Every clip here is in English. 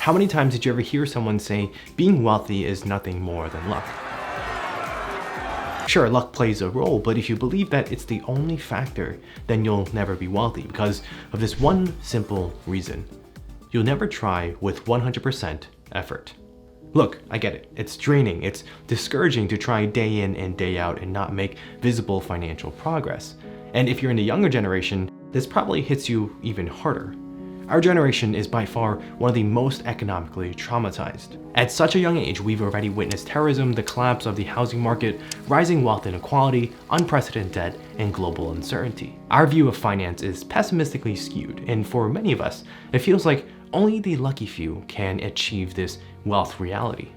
How many times did you ever hear someone say, being wealthy is nothing more than luck? Sure, luck plays a role, but if you believe that it's the only factor, then you'll never be wealthy because of this one simple reason. You'll never try with 100% effort. Look, I get it. It's draining. It's discouraging to try day in and day out and not make visible financial progress. And if you're in the younger generation, this probably hits you even harder. Our generation is by far one of the most economically traumatized. At such a young age, we've already witnessed terrorism, the collapse of the housing market, rising wealth inequality, unprecedented debt, and global uncertainty. Our view of finance is pessimistically skewed, and for many of us, it feels like only the lucky few can achieve this wealth reality.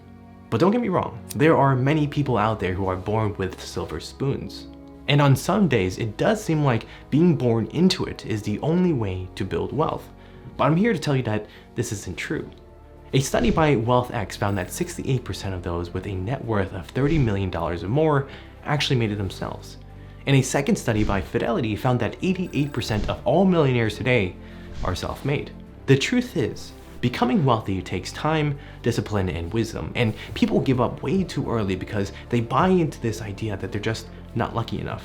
But don't get me wrong, there are many people out there who are born with silver spoons. And on some days, it does seem like being born into it is the only way to build wealth. But I'm here to tell you that this isn't true. A study by WealthX found that 68% of those with a net worth of $30 million or more actually made it themselves. And a second study by Fidelity found that 88% of all millionaires today are self-made. The truth is, becoming wealthy takes time, discipline, and wisdom, and people give up way too early because they buy into this idea that they're just not lucky enough.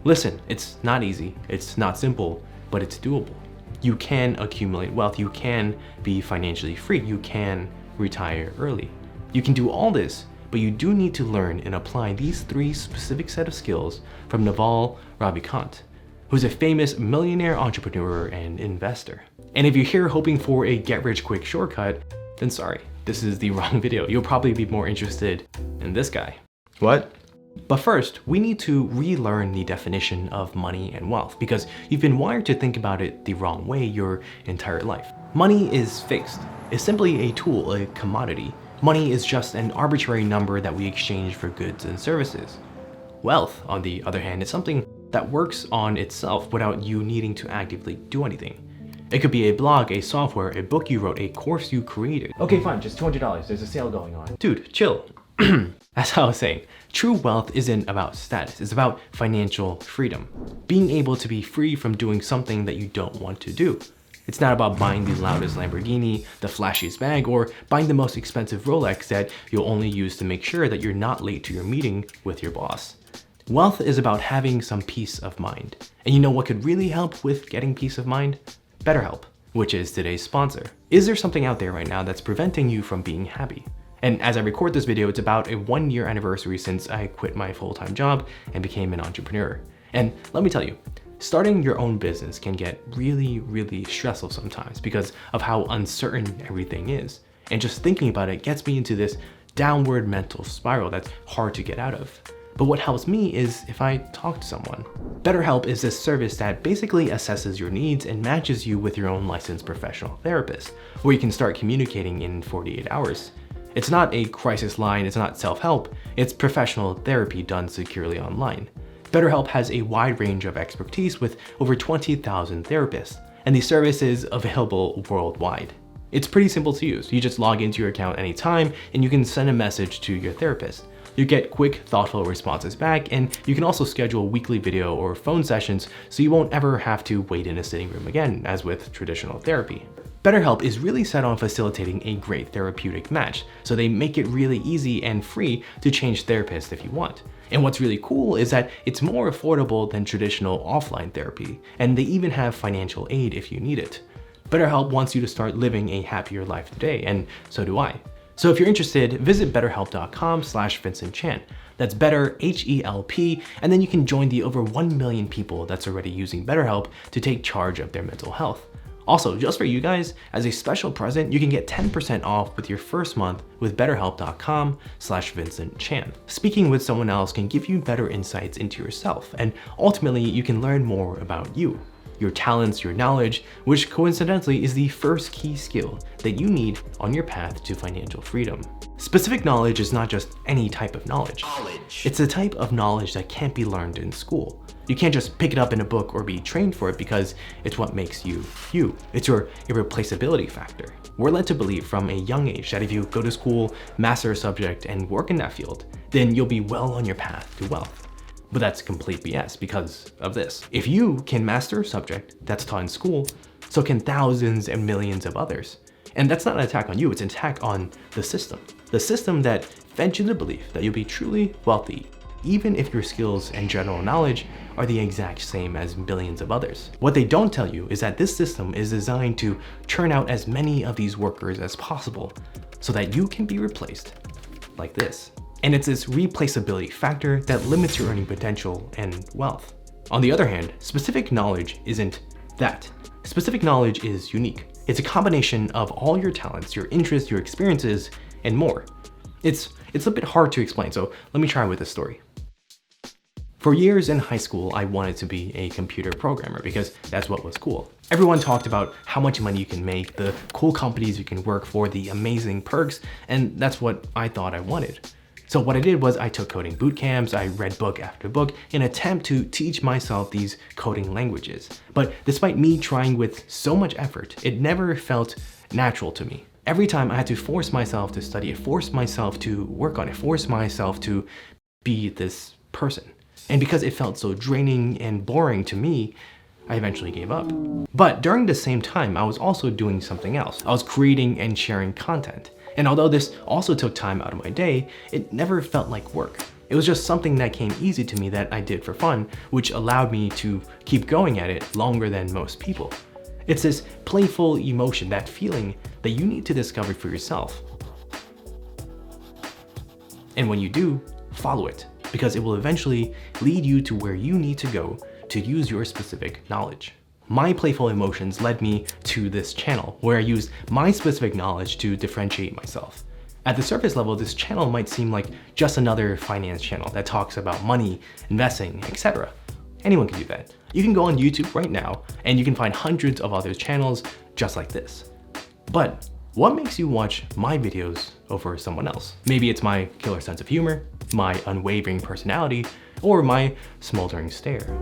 Listen, it's not easy, it's not simple, but it's doable. You can accumulate wealth, you can be financially free, you can retire early. You can do all this, but you do need to learn and apply these 3 specific set of skills from Naval Ravikant, who's a famous millionaire entrepreneur and investor. And if you're here hoping for a get-rich-quick shortcut, then sorry, this is the wrong video. You'll probably be more interested in this guy. What? But first, we need to relearn the definition of money and wealth because you've been wired to think about it the wrong way your entire life. Money is fixed. It's simply a tool, a commodity. Money is just an arbitrary number that we exchange for goods and services. Wealth, on the other hand, is something that works on itself without you needing to actively do anything. It could be a blog, a software, a book you wrote, a course you created. Okay, fine, just $200. There's a sale going on. Dude, chill. As I was saying, true wealth isn't about status, it's about financial freedom. Being able to be free from doing something that you don't want to do. It's not about buying the loudest Lamborghini, the flashiest bag, or buying the most expensive Rolex that you'll only use to make sure that you're not late to your meeting with your boss. Wealth is about having some peace of mind. And you know what could really help with getting peace of mind? BetterHelp, which is today's sponsor. Is there something out there right now that's preventing you from being happy? And as I record this video, it's about a 1-year anniversary since I quit my full-time job and became an entrepreneur. And let me tell you, starting your own business can get really, really stressful sometimes because of how uncertain everything is. And just thinking about it gets me into this downward mental spiral that's hard to get out of. But what helps me is if I talk to someone. BetterHelp is this service that basically assesses your needs and matches you with your own licensed professional therapist, where you can start communicating in 48 hours. It's not a crisis line, it's not self-help, it's professional therapy done securely online. BetterHelp has a wide range of expertise with over 20,000 therapists, and the service is available worldwide. It's pretty simple to use. You just log into your account anytime and you can send a message to your therapist. You get quick, thoughtful responses back, and you can also schedule weekly video or phone sessions so you won't ever have to wait in a sitting room again, as with traditional therapy. BetterHelp is really set on facilitating a great therapeutic match, so they make it really easy and free to change therapists if you want. And what's really cool is that it's more affordable than traditional offline therapy, and they even have financial aid if you need it. BetterHelp wants you to start living a happier life today, and so do I. So if you're interested, visit betterhelp.com/Vincent Chan. That's better, H-E-L-P, and then you can join the over 1 million people that's already using BetterHelp to take charge of their mental health. Also, just for you guys, as a special present, you can get 10% off with your first month with betterhelp.com/Vincent Chan. Speaking with someone else can give you better insights into yourself, and ultimately you can learn more about you, your talents, your knowledge, which coincidentally is the first key skill that you need on your path to financial freedom. Specific knowledge is not just any type of knowledge. It's a type of knowledge that can't be learned in school. You can't just pick it up in a book or be trained for it because it's what makes you, you. It's your irreplaceability factor. We're led to believe from a young age that if you go to school, master a subject, and work in that field, then you'll be well on your path to wealth. But that's complete BS because of this. If you can master a subject that's taught in school, so can thousands and millions of others. And that's not an attack on you, it's an attack on the system. The system that fed you the belief that you'll be truly wealthy, even if your skills and general knowledge are the exact same as billions of others. What they don't tell you is that this system is designed to churn out as many of these workers as possible so that you can be replaced like this. And it's this replaceability factor that limits your earning potential and wealth. On the other hand, specific knowledge isn't that. Specific knowledge is unique. It's a combination of all your talents, your interests, your experiences, and more. It's a bit hard to explain, so let me try with this story. For years in high school, I wanted to be a computer programmer because that's what was cool. Everyone talked about how much money you can make, the cool companies you can work for, the amazing perks, and that's what I thought I wanted. So what I did was I took coding boot camps, I read book after book in an attempt to teach myself these coding languages. But despite me trying with so much effort, it never felt natural to me. Every time I had to force myself to study it, force myself to work on it, force myself to be this person. And because it felt so draining and boring to me, I eventually gave up. But during the same time, I was also doing something else. I was creating and sharing content. And although this also took time out of my day, it never felt like work. It was just something that came easy to me that I did for fun, which allowed me to keep going at it longer than most people. It's this playful emotion, that feeling that you need to discover for yourself. And when you do, follow it, because it will eventually lead you to where you need to go to use your specific knowledge. My playful emotions led me to this channel where I used my specific knowledge to differentiate myself. At the surface level, this channel might seem like just another finance channel that talks about money, investing, etc. Anyone can do that. You can go on YouTube right now and you can find hundreds of other channels just like this. But what makes you watch my videos over someone else? Maybe it's my killer sense of humor, my unwavering personality, or my smoldering stare.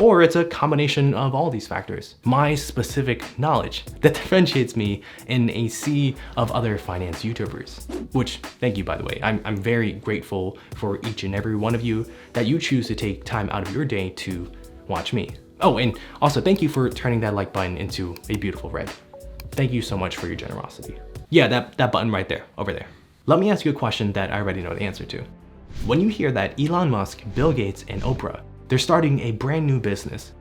Or it's a combination of all these factors. My specific knowledge that differentiates me in a sea of other finance YouTubers. Which, thank you by the way, I'm very grateful for each and every one of you that you choose to take time out of your day to watch me. Oh, and also thank you for turning that like button into a beautiful red. Thank you so much for your generosity. Yeah, that button right there, over there. Let me ask you a question that I already know the answer to. When you hear that Elon Musk, Bill Gates, and Oprah, they're starting a brand new business,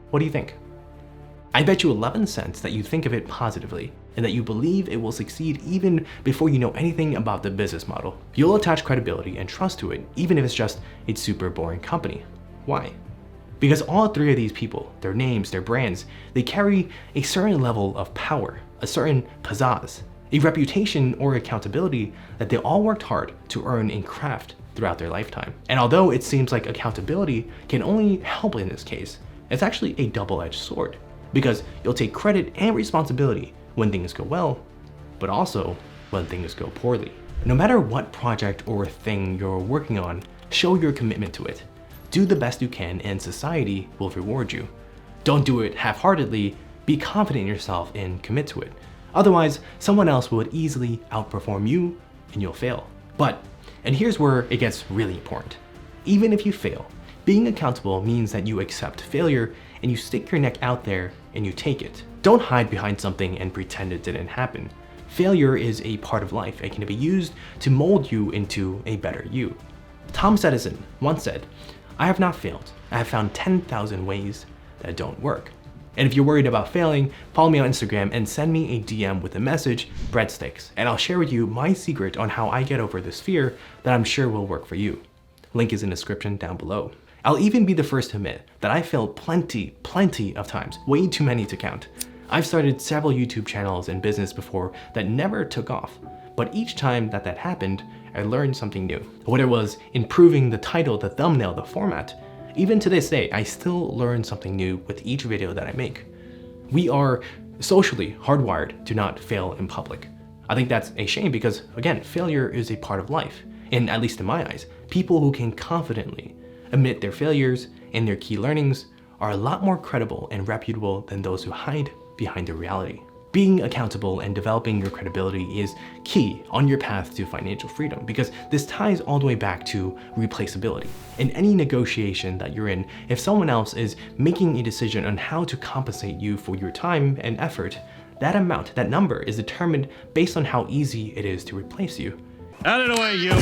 what do you think? I bet you 11 cents that you think of it positively and that you believe it will succeed even before you know anything about the business model. You'll attach credibility and trust to it, even if it's just a super boring company. Why? Because all three of these people, their names, their brands, they carry a certain level of power, a certain pizzazz, a reputation or accountability that they all worked hard to earn and craft throughout their lifetime. And although it seems like accountability can only help in this case, it's actually a double-edged sword, because you'll take credit and responsibility when things go well, but also when things go poorly. No matter what project or thing you're working on, show your commitment to it. Do the best you can and society will reward you. Don't do it half-heartedly, be confident in yourself and commit to it. Otherwise, someone else would easily outperform you and you'll fail. And here's where it gets really important. Even if you fail, being accountable means that you accept failure and you stick your neck out there and you take it. Don't hide behind something and pretend it didn't happen. Failure is a part of life and can be used to mold you into a better you. Thomas Edison once said, "I have not failed. I have found 10,000 ways that don't work." And if you're worried about failing, follow me on Instagram and send me a DM with the message breadsticks, and I'll share with you my secret on how I get over this fear that I'm sure will work for you. Link is in the description down below. I'll even be the first to admit that I failed plenty of times, way too many to count. I've started several YouTube channels and business before that never took off, but each time that happened, I learned something new. Whether it was improving the title, the thumbnail, the format, even to this day, I still learn something new with each video that I make. We are socially hardwired to not fail in public. I think that's a shame because, again, failure is a part of life. And at least in my eyes, people who can confidently admit their failures and their key learnings are a lot more credible and reputable than those who hide behind the reality. Being accountable and developing your credibility is key on your path to financial freedom, because this ties all the way back to replaceability. In any negotiation that you're in, if someone else is making a decision on how to compensate you for your time and effort, that amount, that number, is determined based on how easy it is to replace you. Out of the way, you!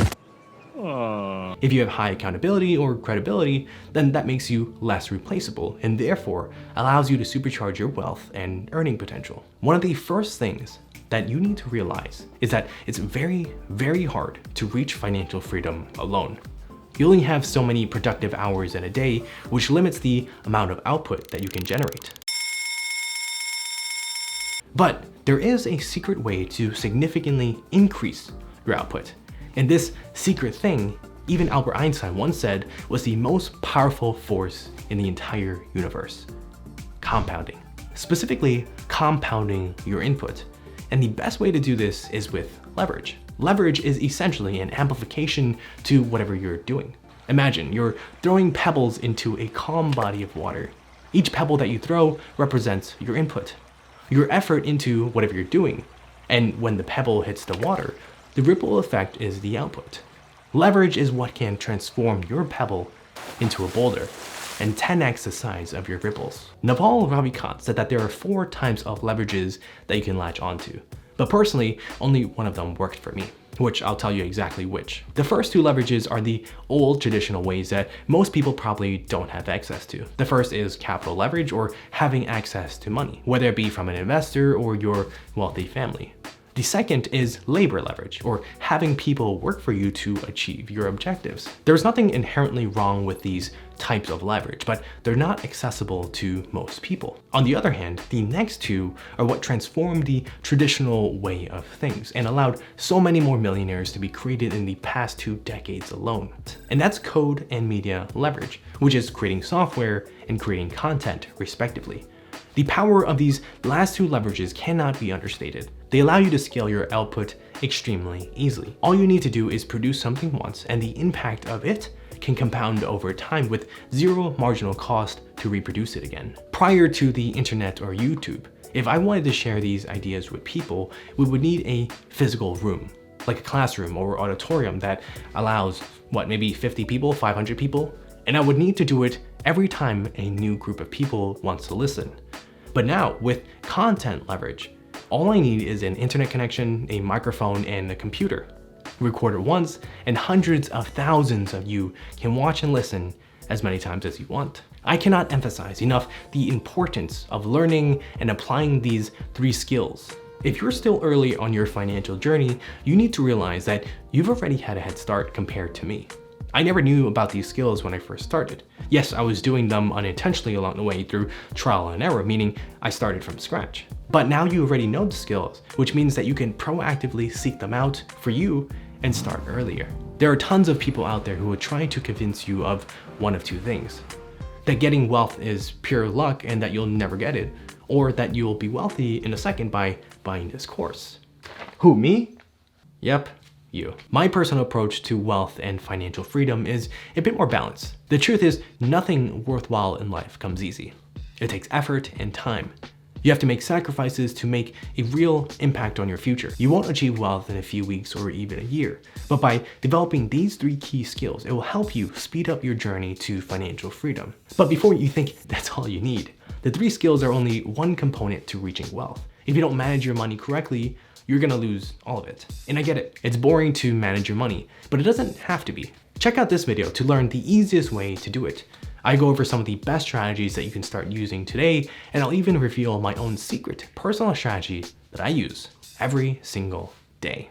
If you have high accountability or credibility, then that makes you less replaceable and therefore allows you to supercharge your wealth and earning potential. One of the first things that you need to realize is that it's very, very hard to reach financial freedom alone. You only have so many productive hours in a day, which limits the amount of output that you can generate. But there is a secret way to significantly increase your output. And this secret thing, even Albert Einstein once said, was the most powerful force in the entire universe: compounding. Specifically, compounding your input. And the best way to do this is with leverage. Leverage is essentially an amplification to whatever you're doing. Imagine you're throwing pebbles into a calm body of water. Each pebble that you throw represents your input, your effort into whatever you're doing. And when the pebble hits the water, the ripple effect is the output. Leverage is what can transform your pebble into a boulder and 10x the size of your ripples. Naval Ravikant said that there are 4 types of leverages that you can latch onto. But personally, only one of them worked for me, which I'll tell you exactly which. The first 2 leverages are the old traditional ways that most people probably don't have access to. The first is capital leverage, or having access to money, whether it be from an investor or your wealthy family. The second is labor leverage, or having people work for you to achieve your objectives. There's nothing inherently wrong with these types of leverage, but they're not accessible to most people. On the other hand, the next 2 are what transformed the traditional way of things and allowed so many more millionaires to be created in the past 2 decades alone. And that's code and media leverage, which is creating software and creating content, respectively. The power of these last 2 leverages cannot be understated. They allow you to scale your output extremely easily. All you need to do is produce something once, and the impact of it can compound over time with zero marginal cost to reproduce it again. Prior to the internet or YouTube, if I wanted to share these ideas with people, we would need a physical room, like a classroom or auditorium that allows, maybe 50 people, 500 people? And I would need to do it every time a new group of people wants to listen. But now, with content leverage, all I need is an internet connection, a microphone, and a computer. Record it once, and hundreds of thousands of you can watch and listen as many times as you want. I cannot emphasize enough the importance of learning and applying these 3 skills. If you're still early on your financial journey, you need to realize that you've already had a head start compared to me. I never knew about these skills when I first started. Yes, I was doing them unintentionally along the way through trial and error, meaning I started from scratch. But now you already know the skills, which means that you can proactively seek them out for you and start earlier. There are tons of people out there who would try to convince you of one of 2 things: that getting wealth is pure luck and that you'll never get it, or that you'll be wealthy in a second by buying this course. Who, me? Yep. You. My personal approach to wealth and financial freedom is a bit more balanced. The truth is, nothing worthwhile in life comes easy. It takes effort and time. You have to make sacrifices to make a real impact on your future. You won't achieve wealth in a few weeks or even a year, but by developing these 3 key skills, it will help you speed up your journey to financial freedom. But before you think that's all you need, the 3 skills are only one component to reaching wealth. If you don't manage your money correctly, you're gonna lose all of it. And I get it, it's boring to manage your money, but it doesn't have to be. Check out this video to learn the easiest way to do it. I go over some of the best strategies that you can start using today, and I'll even reveal my own secret personal strategy that I use every single day.